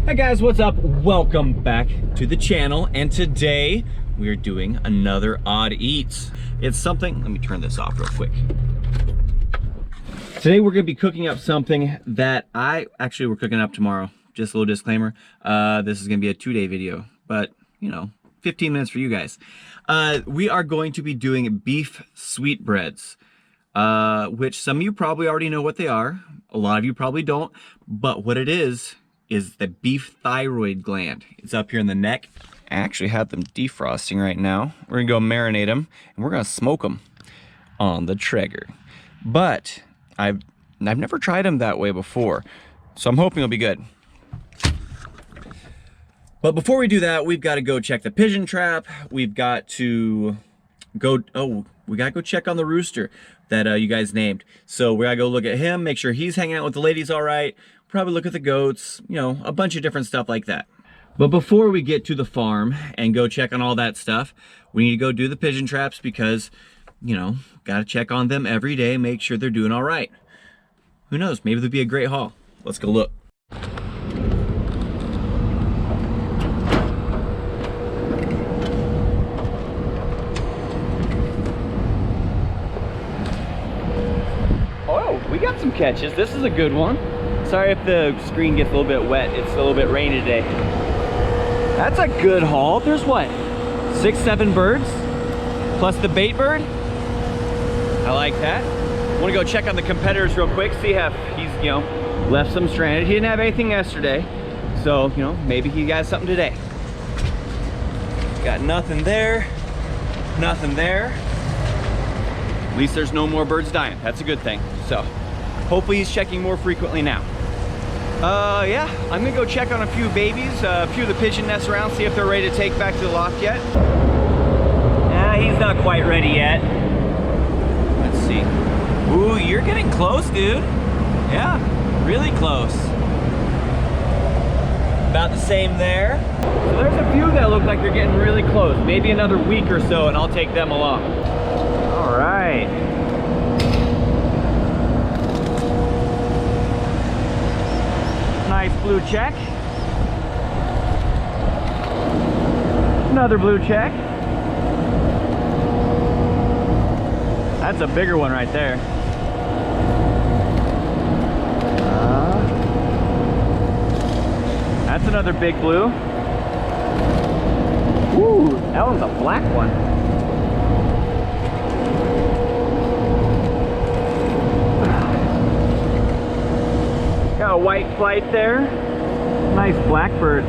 Hi guys, what's up? Welcome back to the channel, and today we are doing another odd eats. It's something, let me turn this off real quick. Today we're gonna be cooking up something that we're cooking up tomorrow. Just a little disclaimer, this is gonna be a 2-day video, but you know, 15 minutes for you guys. We are going to be doing beef sweetbreads, which some of you probably already know what they are. A lot of you probably don't, but what it is the beef thyroid gland. It's up here in the neck. I actually have them defrosting right now. We're gonna go marinate them, and we're gonna smoke them on the Traeger. But I've never tried them that way before, so I'm hoping it'll be good. But before we do that, we've got to go check the pigeon trap. We've got to go, we gotta go check on the rooster that you guys named. So we gotta go look at him, make sure he's hanging out with the ladies all right. Probably look at the goats, you know, a bunch of different stuff like that. But before we get to the farm and go check on all that stuff, we need to go do the pigeon traps because, you know, gotta check on them every day, make sure they're doing all right. Who knows, maybe there'll be a great haul. Let's go look. Oh, we got some catches. This is a good one. Sorry if the screen gets a little bit wet. It's a little bit rainy today. That's a good haul. There's what, 6-7 birds plus the bait bird. I like that. I want to go check on the competitors real quick, see if he's, you know, left some stranded. He didn't have anything yesterday, so, you know, maybe he got something today. Got nothing there, nothing there. At least there's no more birds dying. That's a good thing. So hopefully he's checking more frequently now. Yeah, I'm gonna go check on a few babies, a few of the pigeon nests around, see if they're ready to take back to the loft yet. He's not quite ready yet. Let's see. Ooh, you're getting close, dude. Yeah, really close. About the same there. So there's a few that look like they're getting really close. Maybe another week or so and I'll take them along. All right. Nice blue check. Another blue check. That's a bigger one right there. That's another big blue. Ooh, that one's a black one. Got a white flight there. Nice blackbird.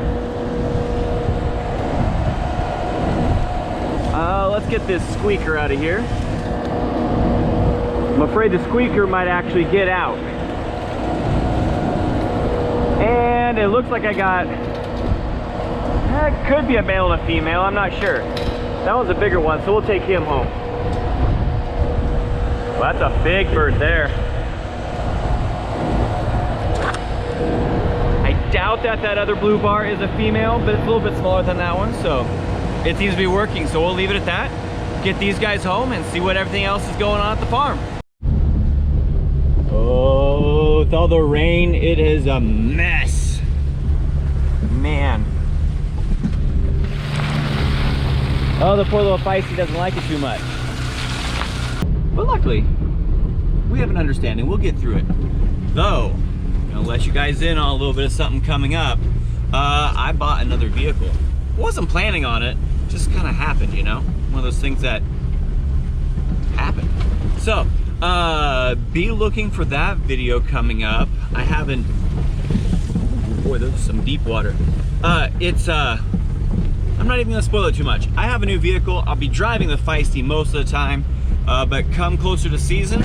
Let's get this squeaker out of here. I'm afraid the squeaker might actually get out. And it looks like I got, it could be a male and a female, I'm not sure. That one's a bigger one, so we'll take him home. Well, that's a big bird there. I doubt that other blue bar is a female, but it's a little bit smaller than that one, so it seems to be working. So we'll leave it at that, get these guys home and see what everything else is going on at the farm. Oh, with all the rain, it is a mess. Man. Oh, the poor little feisty doesn't like it too much. But luckily, we have an understanding. We'll get through it. Though, I'll let you guys in on a little bit of something coming up. I bought another vehicle. Wasn't planning on it, just kind of happened, you know? One of those things that happen. So, be looking for that video coming up. I haven't, boy, there's some deep water. I'm not even gonna spoil it too much. I have a new vehicle. I'll be driving the feisty most of the time, but come closer to season,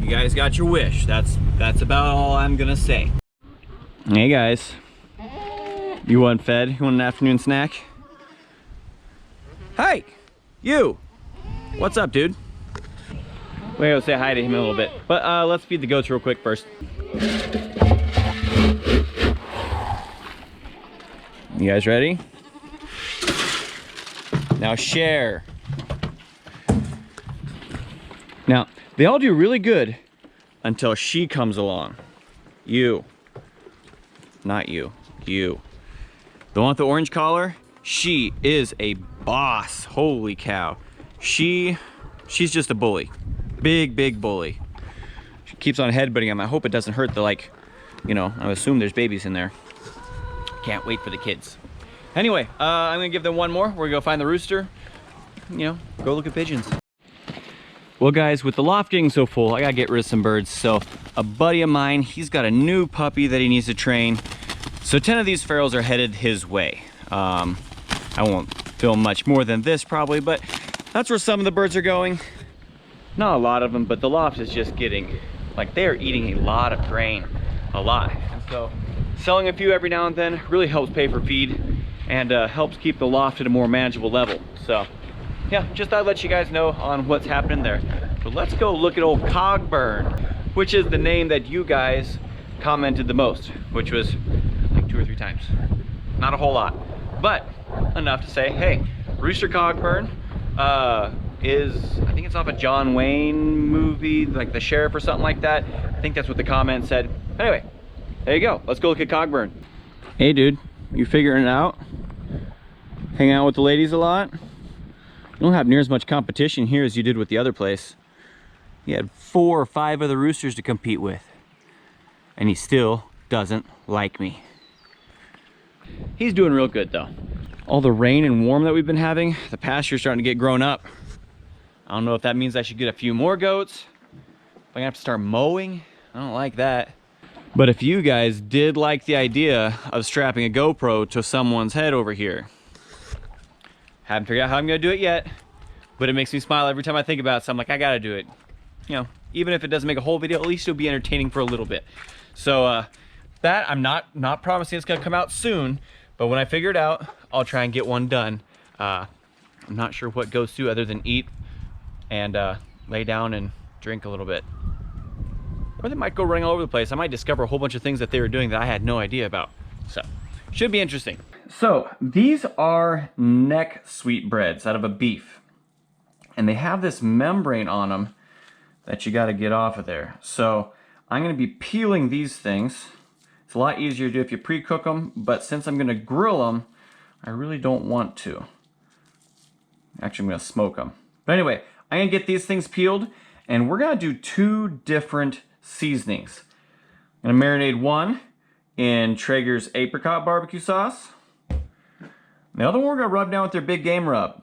you guys got your wish. That's about all I'm gonna say. Hey guys, you want fed? You want an afternoon snack? Hi, you. What's up, dude? We're gonna say hi to him in a little bit, but let's feed the goats real quick first. You guys ready? Now share. Now, they all do really good until she comes along. You. Not you. you. The one with the orange collar, she is a boss. Holy cow. She's just a bully. Big bully. She keeps on headbutting him. I hope it doesn't hurt the, like, you know, I assume there's babies in there. Can't wait for the kids. Anyway, I'm gonna give them one more. We're gonna go find the rooster. You know, go look at pigeons. Well guys, with the loft getting so full, I gotta get rid of some birds. So a buddy of mine, he's got a new puppy that he needs to train. So 10 of these ferals are headed his way. I won't film much more than this probably, but that's where some of the birds are going. Not a lot of them, but the loft is just getting, like, they are eating a lot of grain, a lot. And so selling a few every now and then really helps pay for feed and helps keep the loft at a more manageable level. So yeah, just thought I'd let you guys know on what's happening there. But let's go look at old Cogburn, which is the name that you guys commented the most, which was like 2 or 3 times. Not a whole lot, but enough to say, hey, Rooster Cogburn is, I think it's off a John Wayne movie, like The Sheriff or something like that. I think that's what the comment said. Anyway, there you go. Let's go look at Cogburn. Hey dude, you figuring it out? Hang out with the ladies a lot? You don't have near as much competition here as you did with the other place. You had 4 or 5 other roosters to compete with. And he still doesn't like me. He's doing real good though. All the rain and warm that we've been having, the pasture's starting to get grown up. I don't know if that means I should get a few more goats. If I'm gonna have to start mowing, I don't like that. But if you guys did like the idea of strapping a GoPro to someone's head over here, haven't figured out how I'm gonna do it yet, but it makes me smile every time I think about it, so I'm like, I gotta do it. You know, even if it doesn't make a whole video, at least it'll be entertaining for a little bit. So that, I'm not promising it's gonna come out soon, but when I figure it out, I'll try and get one done. I'm not sure what goes to other than eat and lay down and drink a little bit. Or they might go running all over the place. I might discover a whole bunch of things that they were doing that I had no idea about. So, should be interesting. So, these are neck sweetbreads out of a beef. And they have this membrane on them that you gotta get off of there. So, I'm gonna be peeling these things. It's a lot easier to do if you pre-cook them, but since I'm gonna grill them, I really don't want to. Actually, I'm gonna smoke them. But anyway, I'm gonna get these things peeled, and we're gonna do 2 different seasonings. I'm gonna marinate one in Traeger's apricot barbecue sauce. The other one we're gonna rub down with their big game rub.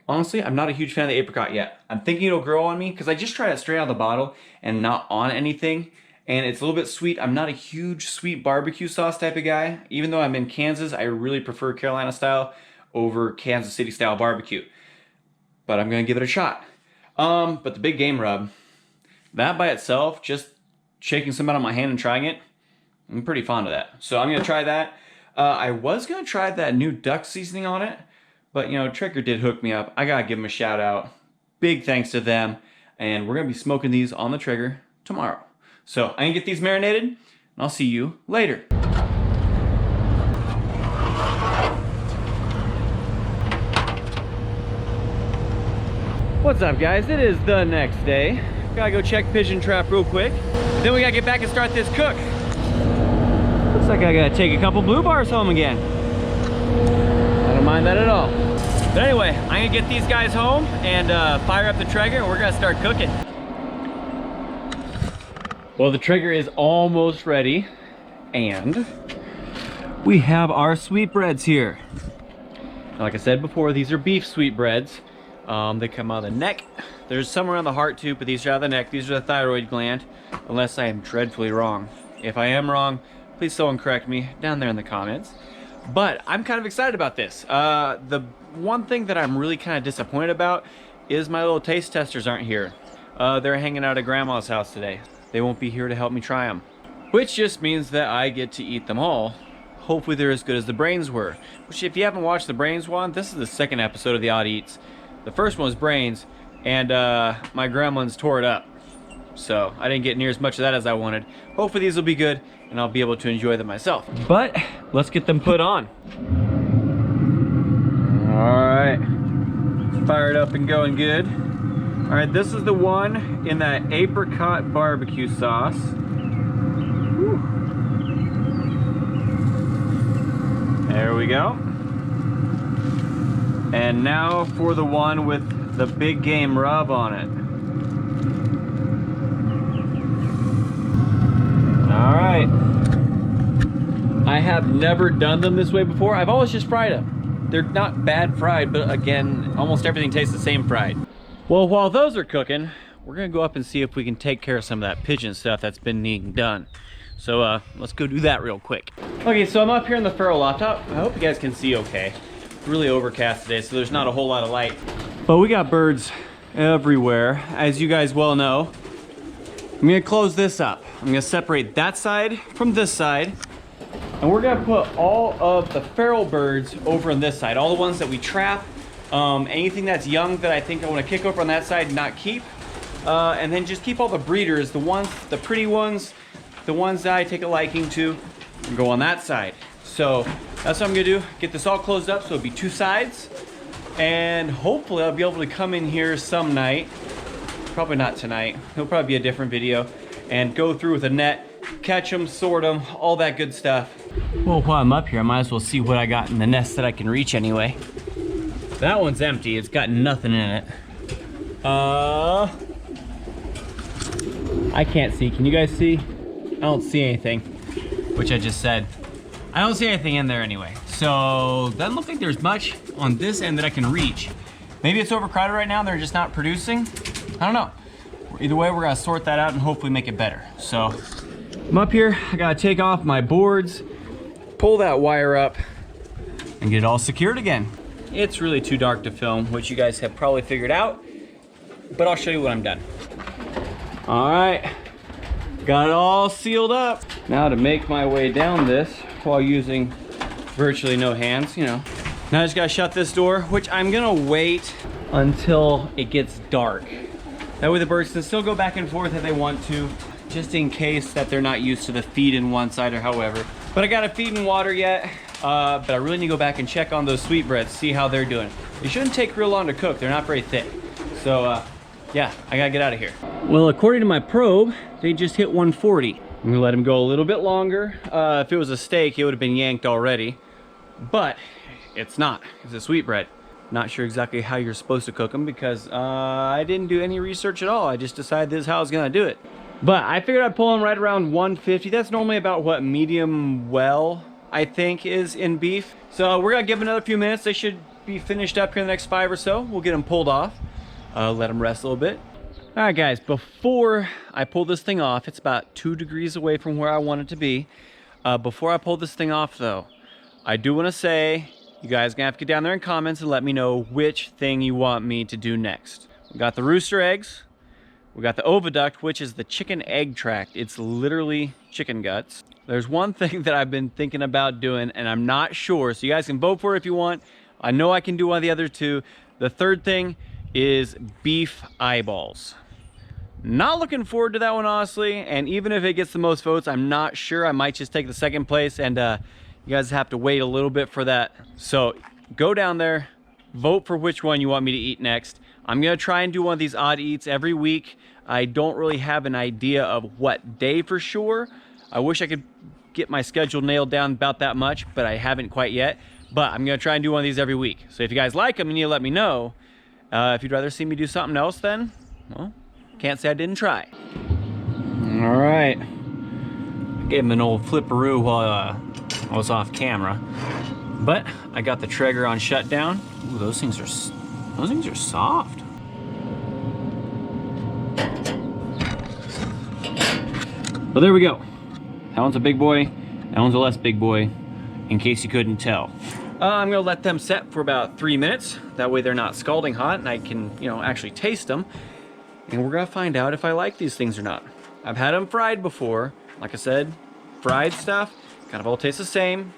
Honestly, I'm not a huge fan of the apricot yet. I'm thinking it'll grow on me because I just tried it straight out of the bottle and not on anything. And it's a little bit sweet. I'm not a huge sweet barbecue sauce type of guy. Even though I'm in Kansas, I really prefer Carolina style over Kansas City style barbecue. But I'm gonna give it a shot. But the big game rub, that by itself, just shaking some out on my hand and trying it, I'm pretty fond of that. So I'm gonna try that. I was gonna try that new duck seasoning on it, but you know, Traeger did hook me up. I gotta give them a shout out. Big thanks to them. And we're gonna be smoking these on the Traeger tomorrow. So I'm gonna get these marinated, and I'll see you later. What's up guys? It is the next day. Gotta go check pigeon trap real quick. Then we gotta get back and start this cook. Looks like I gotta take a couple blue bars home again. I don't mind that at all. But anyway, I'm gonna get these guys home and fire up the Traeger, and we're gonna start cooking. Well, the Traeger is almost ready, and we have our sweetbreads here. Like I said before, these are beef sweetbreads. They come out of the neck. There's some around the heart too, but these are out of the neck. These are the thyroid gland, unless I am dreadfully wrong. If I am wrong, please someone correct me down there in the comments. But I'm kind of excited about this. The one thing that I'm really kind of disappointed about is my little taste testers aren't here. They're hanging out at Grandma's house today. They won't be here to help me try them, which just means that I get to eat them all. Hopefully they're as good as the brains were. Which, if you haven't watched the brains one, this is the second episode of the Odd Eats. The first one was brains, and my gremlins tore it up. So I didn't get near as much of that as I wanted. Hopefully these will be good, and I'll be able to enjoy them myself. But let's get them put on. All right, fired up and going good. All right, this is the one in that apricot barbecue sauce. Whew. we go. And now for the one with the big game rub on it. All right. I have never done them this way before. I've always just fried them. They're not bad fried, but again, almost everything tastes the same fried. Well, while those are cooking, we're gonna go up and see if we can take care of some of that pigeon stuff that's been needing done. So let's go do that real quick. Okay, so I'm up here in the farrow loft. I hope you guys can see okay. It's really overcast today, so there's not a whole lot of light. But we got birds everywhere, as you guys well know. I'm gonna close this up. I'm gonna separate that side from this side. And we're gonna put all of the feral birds over on this side. All the ones that we trap, anything that's young that I think I wanna kick over on that side and not keep. And then just keep all the breeders, the pretty ones, the ones that I take a liking to, and go on that side. So that's what I'm gonna do. Get this all closed up so it'll be two sides. And hopefully I'll be able to come in here some night. Probably not tonight. It'll probably be a different video. And go through with a net, catch them, sort them, all that good stuff. Well, while I'm up here, I might as well see what I got in the nest that I can reach anyway. That one's empty. It's got nothing in it. I can't see. Can you guys see? I don't see anything, which I just said. I don't see anything in there anyway. So doesn't look like there's much on this end that I can reach. Maybe it's overcrowded right now. They're just not producing. I don't know. Either way, we're gonna sort that out and hopefully make it better. So I'm up here. I gotta take off my boards, pull that wire up, and get it all secured again. It's really too dark to film, which you guys have probably figured out, but I'll show you when I'm done. All right. Got it all sealed up. Now to make my way down this while using virtually no hands, you know. Now I just gotta shut this door, which I'm gonna wait until it gets dark. That way the birds can still go back and forth if they want to, just in case that they're not used to the feed in one side or however. But I gotta feed and water yet, but I really need to go back and check on those sweetbreads, see how they're doing. They shouldn't take real long to cook. They're not very thick. So yeah, I gotta get out of here. Well, according to my probe, they just hit 140. I'm gonna let them go a little bit longer. If it was a steak, it would have been yanked already, but it's not. It's a sweetbread. Not sure exactly how you're supposed to cook them because I didn't do any research at all. I just decided this is how I was gonna do it. But I figured I'd pull them right around 150. That's normally about what medium well, I think, is in beef. So we're gonna give them another few minutes. They should be finished up here in the next 5 or so. We'll get them pulled off. Let them rest a little bit. All right, guys, before I pull this thing off, it's about 2 degrees away from where I want it to be. Before I pull this thing off though, I do wanna say, you guys are gonna have to get down there in comments and let me know which thing you want me to do next. We got the rooster eggs. We got the oviduct, which is the chicken egg tract. It's literally chicken guts. There's one thing that I've been thinking about doing and I'm not sure, so you guys can vote for it if you want. I know I can do one of the other two. The third thing is beef eyeballs. Not looking forward to that one, honestly, and even if it gets the most votes, I'm not sure. I might just take the second place, and you guys have to wait a little bit for that. So go down there, vote for which one you want me to eat next. I'm gonna try and do one of these odd eats every week. I don't really have an idea of what day for sure. I wish I could get my schedule nailed down about that much, but I haven't quite yet. But I'm gonna try and do one of these every week. So if you guys like them, you need to let me know. If you'd rather see me do something else, then, well, can't say I didn't try. All right. I gave him an old flipperoo while I was off camera. But I got the Traeger on shutdown. Ooh, those things are soft. But there we go. That one's a big boy. That one's a less big boy, in case you couldn't tell. I'm gonna let them set for about 3 minutes. That way they're not scalding hot and I can, you know, actually taste them. And we're gonna find out if I like these things or not. I've had them fried before. Like I said, fried stuff kind of all tastes the same.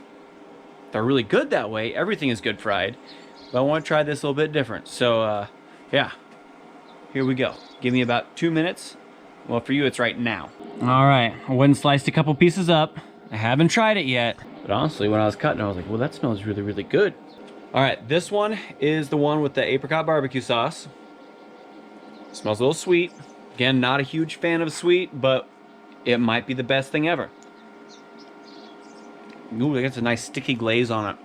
They're really good that way. Everything is good fried. But I wanna try this a little bit different. So yeah, here we go. Give me about 2 minutes. Well, for you, it's right now. All right, I went and sliced a couple pieces up. I haven't tried it yet. But honestly, when I was cutting, I was like, well, that smells really, really good. All right, this one is the one with the apricot barbecue sauce. Smells a little sweet. Again, not a huge fan of sweet, but it might be the best thing ever. Ooh, it gets a nice sticky glaze on it.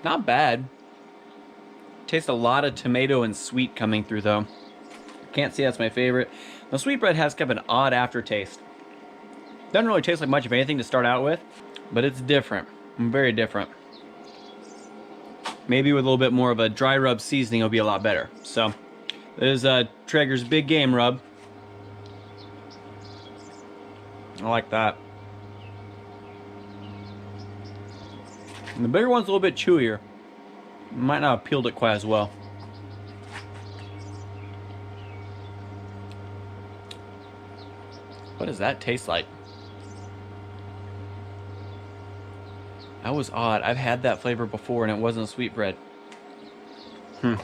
Not bad. Tastes a lot of tomato and sweet coming through though. Can't say that's my favorite. The sweetbread has kind of an odd aftertaste. Doesn't really taste like much of anything to start out with, but it's different. Very different. Maybe with a little bit more of a dry rub seasoning, it'll be a lot better. So, this is Traeger's Big Game Rub. I like that. And the bigger one's a little bit chewier. Might not have peeled it quite as well. What does that taste like? That was odd. I've had that flavor before and it wasn't a sweetbread. Try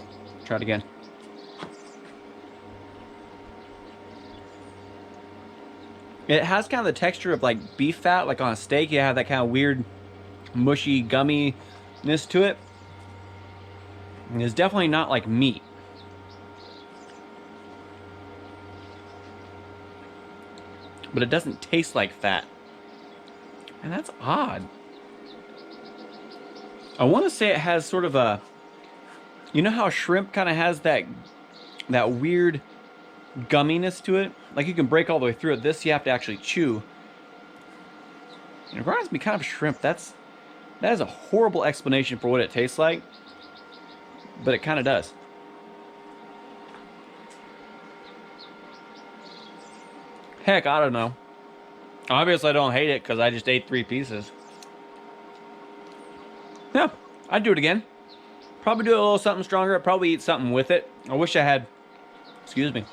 it again. It has kind of the texture of like beef fat, like on a steak. You have that kind of weird, mushy, gumminess to it. And it's definitely not like meat. But it doesn't taste like fat. And that's odd. I want to say it has sort of a... You know how shrimp kind of has that weird gumminess to it? Like you can break all the way through it. This you have to actually chew. And it reminds me kind of shrimp. That is a horrible explanation for what it tastes like. But it kind of does. Heck, I don't know. Obviously, I don't hate it because I just ate 3 pieces. Yeah, I'd do it again. Probably do a little something stronger. I'd probably eat something with it. I wish I had, excuse me.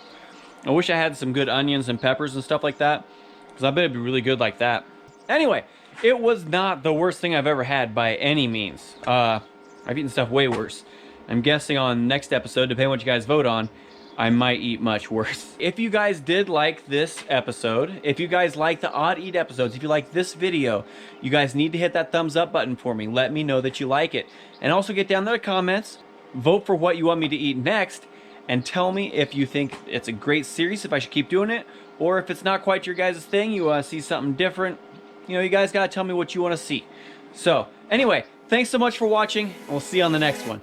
I wish I had some good onions and peppers and stuff like that. Because I bet it'd be really good like that. Anyway, it was not the worst thing I've ever had by any means. I've eaten stuff way worse. I'm guessing on next episode, depending on what you guys vote on, I might eat much worse. If you guys did like this episode, if you guys like the Odd Eat episodes, if you like this video, you guys need to hit that thumbs up button for me. Let me know that you like it. And also get down there in the comments, vote for what you want me to eat next, and tell me if you think it's a great series, if I should keep doing it, or if it's not quite your guys' thing, you want to see something different. You know, you guys got to tell me what you want to see. So, anyway, thanks so much for watching, and we'll see you on the next one.